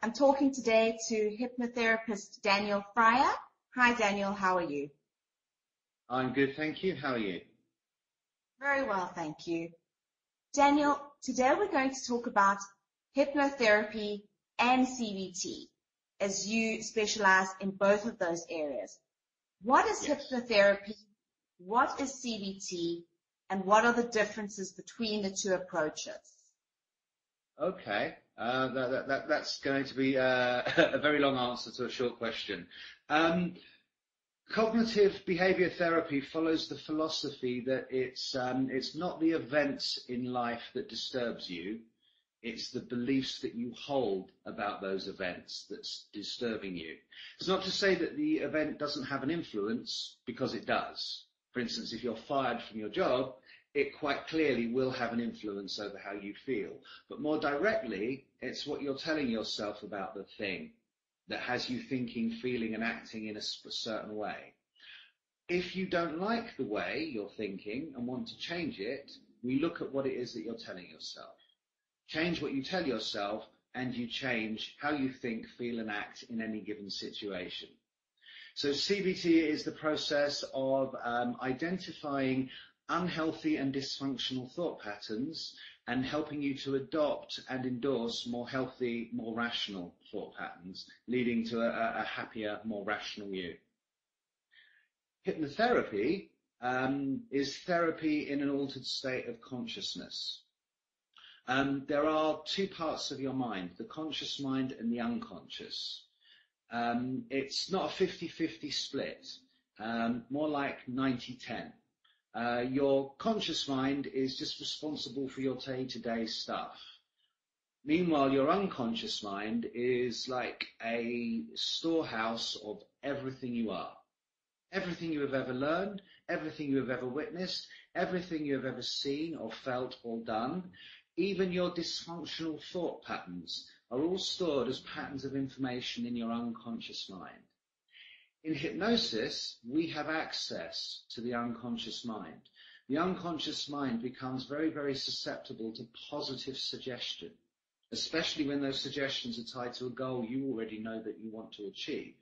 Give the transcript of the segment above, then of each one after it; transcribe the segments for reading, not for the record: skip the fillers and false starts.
I'm talking today to Hypnotherapist Daniel Fryer. Hi, Daniel. How are you? I'm good, thank you. How are you? Very well, thank you. Daniel, today we're going to talk about hypnotherapy and CBT, as you specialize in both of those areas. What is hypnotherapy? What is CBT? And what are the differences between the two approaches? Okay, that's going to be a very long answer to a short question. Cognitive behavior therapy follows the philosophy that it's not the events in life that disturbs you, it's the beliefs that you hold about those events that's disturbing you. It's not to say that the event doesn't have an influence, because it does. For instance, if you're fired from your job, it quite clearly will have an influence over how you feel. But more directly, it's what you're telling yourself about the thing that has you thinking, feeling and acting in a certain way. If you don't like the way you're thinking and want to change it, we look at what it is that you're telling yourself. Change what you tell yourself and you change how you think, feel and act in any given situation. So CBT is the process of identifying unhealthy and dysfunctional thought patterns and helping you to adopt and endorse more healthy, more rational thought patterns, leading to a happier, more rational you. Hypnotherapy is therapy in an altered state of consciousness. There are two parts of your mind, the conscious mind and the unconscious. It's not a 50-50 split, more like 90-10. Your conscious mind is just responsible for your day-to-day stuff. Meanwhile, your unconscious mind is like a storehouse of everything you are. Everything you have ever learned, everything you have ever witnessed, everything you have ever seen or felt or done, even your dysfunctional thought patterns are all stored as patterns of information in your unconscious mind. In hypnosis, we have access to the unconscious mind. The unconscious mind becomes very, very susceptible to positive suggestion, especially when those suggestions are tied to a goal you already know that you want to achieve.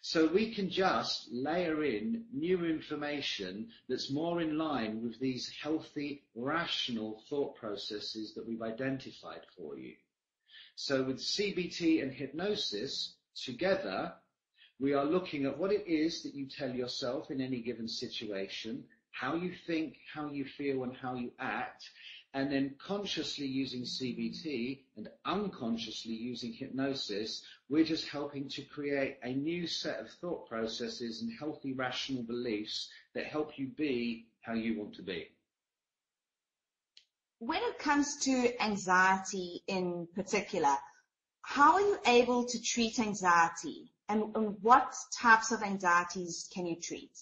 So we can just layer in new information that's more in line with these healthy, rational thought processes that we've identified for you. So with CBT and hypnosis together, we are looking at what it is that you tell yourself in any given situation, how you think, how you feel, and how you act, and then consciously using CBT and unconsciously using hypnosis, we're just helping to create a new set of thought processes and healthy, rational beliefs that help you be how you want to be. When it comes to anxiety in particular, how are you able to treat anxiety? And what types of anxieties can you treat?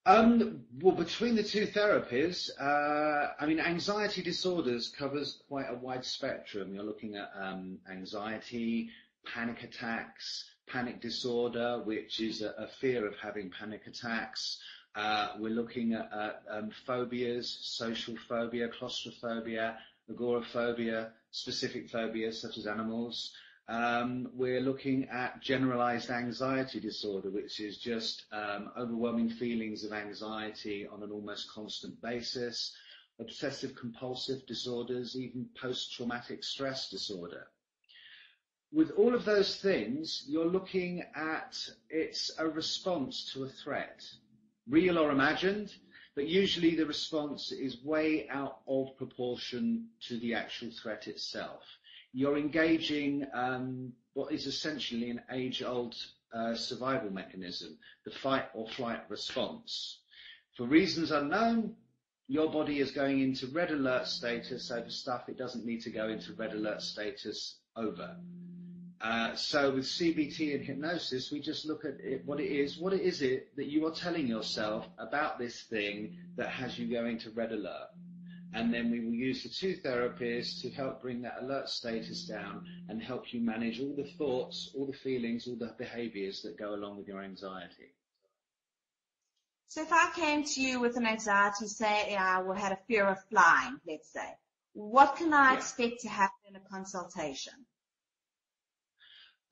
Well, between the two therapies, anxiety disorders covers quite a wide spectrum. You're looking at anxiety, panic attacks, panic disorder, which is a fear of having panic attacks. We're looking at phobias, social phobia, claustrophobia, agoraphobia, specific phobias such as animals. We're looking at generalized anxiety disorder, which is just overwhelming feelings of anxiety on an almost constant basis, obsessive compulsive disorders, even post-traumatic stress disorder. With all of those things, you're looking at it's a response to a threat, real or imagined, but usually the response is way out of proportion to the actual threat itself. You're engaging what is essentially an age-old survival mechanism, the fight or flight response. For reasons unknown, your body is going into red alert status over stuff it doesn't need to go into red alert status over. So with CBT and hypnosis, we just look at it, what is it that you are telling yourself about this thing that has you going to red alert? And then we will use the two therapies to help bring that alert status down and help you manage all the thoughts, all the feelings, all the behaviors that go along with your anxiety. So if I came to you with an anxiety, say I had a fear of flying, let's say, what can I expect to happen in a consultation?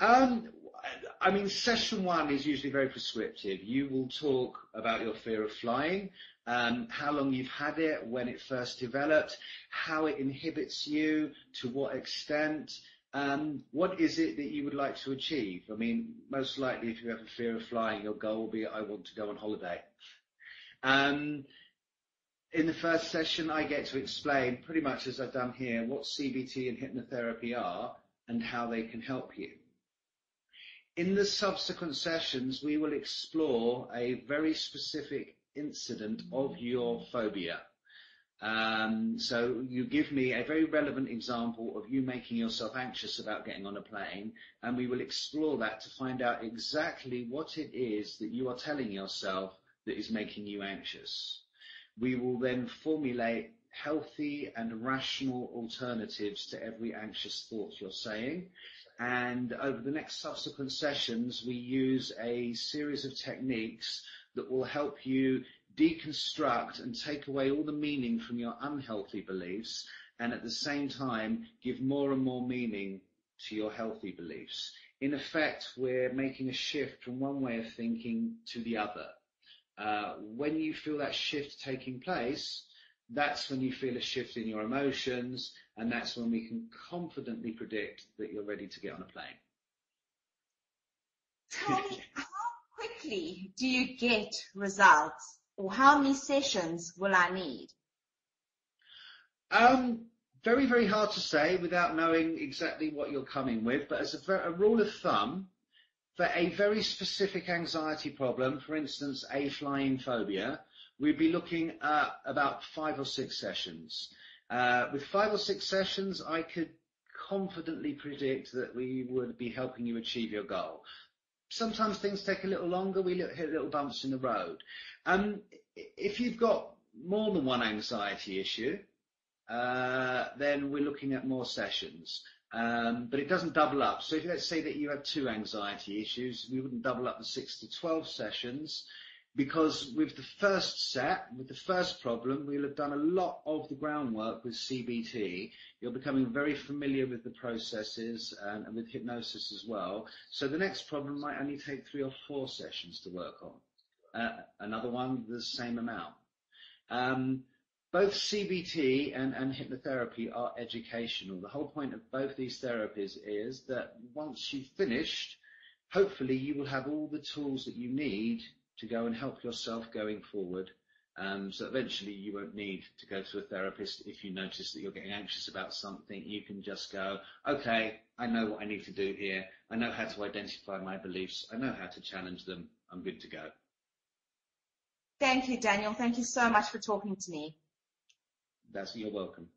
I mean, session one is usually very prescriptive. You will talk about your fear of flying, how long you've had it, when it first developed, how it inhibits you, to what extent, what is it that you would like to achieve? I mean, most likely if you have a fear of flying, your goal will be, I want to go on holiday. In the first session, I get to explain, pretty much as I've done here, what CBT and hypnotherapy are and how they can help you. In the subsequent sessions, we will explore a very specific incident of your phobia. So you give me a very relevant example of you making yourself anxious about getting on a plane, and we will explore that to find out exactly what it is that you are telling yourself that is making you anxious. We will then formulate healthy and rational alternatives to every anxious thought you're saying. And over the next subsequent sessions, we use a series of techniques that will help you deconstruct and take away all the meaning from your unhealthy beliefs, and at the same time give more and more meaning to your healthy beliefs. In effect, we're making a shift from one way of thinking to the other. When you feel that shift taking place, that's when you feel a shift in your emotions, and that's when we can confidently predict that you're ready to get on a plane. Tell me, how quickly do you get results, or how many sessions will I need? Very, very hard to say without knowing exactly what you're coming with, but as a rule of thumb, for a very specific anxiety problem, for instance, a flying phobia, we'd be looking at about 5 or 6 sessions. With 5 or 6 sessions, I could confidently predict that we would be helping you achieve your goal. Sometimes things take a little longer. We hit little bumps in the road. If you've got more than one anxiety issue, then we're looking at more sessions. But it doesn't double up. So if let's say that you have 2 anxiety issues, we wouldn't double up the 6 to 12 sessions, because with the first set, with the first problem, we'll have done a lot of the groundwork with CBT. You're becoming very familiar with the processes and with hypnosis as well. So the next problem might only take 3 or 4 sessions to work on. Another one, the same amount. Both CBT and hypnotherapy are educational. The whole point of both these therapies is that once you've finished, hopefully you will have all the tools that you need to go and help yourself going forward. So eventually you won't need to go to a therapist if you notice that you're getting anxious about something. You can just go, okay, I know what I need to do here. I know how to identify my beliefs. I know how to challenge them. I'm good to go. Thank you, Daniel. Thank you so much for talking to me. You're welcome.